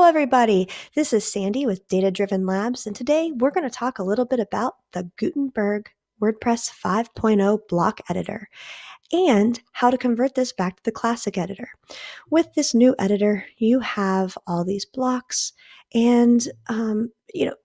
everybody. This is Sandy with Data Driven Labs, and today we're going to talk a little bit about the Gutenberg WordPress 5.0 block editor and how to convert this back to the classic editor. With this new editor, you have all these blocks, and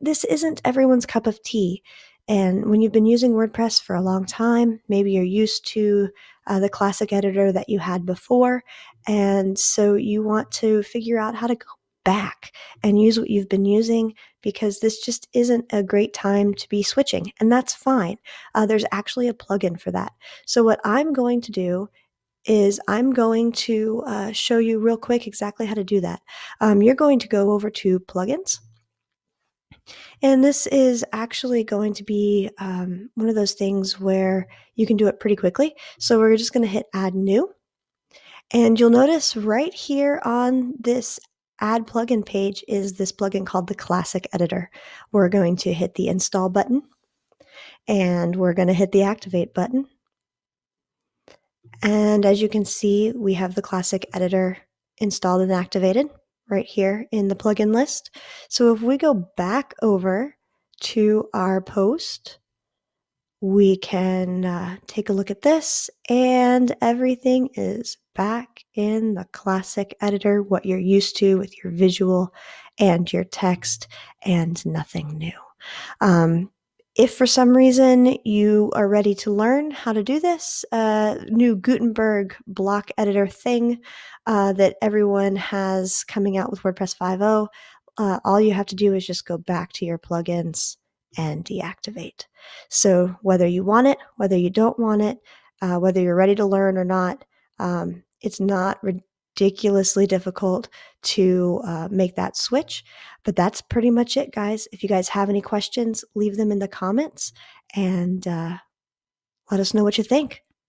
this isn't everyone's cup of tea. And when you've been using WordPress for a long time, maybe you're used to the classic editor that you had before, and so you want to figure out how to go back and use what you've been using, because this just isn't a great time to be switching, and that's fine. There's actually a plugin for that. So what I'm going to do is I'm going to show you real quick exactly how to do that. You're going to go over to plugins, and this is actually going to be one of those things where you can do it pretty quickly. So we're just going to hit add new, and you'll notice right here on this add plugin page is this plugin called the classic editor. We're going to hit the install button, and we're going to hit the activate button. And as you can see, we have the classic editor installed and activated right here in the plugin list. So if we go back over to our post, we can take a look at this, and everything is back in the classic editor, what you're used to with your visual and your text, and nothing new. If for some reason you are ready to learn how to do this new Gutenberg block editor thing that everyone has coming out with WordPress 5.0, all you have to do is just go back to your plugins and deactivate. So whether you want it, whether you don't want it, whether you're ready to learn or not, it's not ridiculously difficult to make that switch. But that's pretty much it, guys. If you guys have any questions, leave them in the comments and let us know what you think.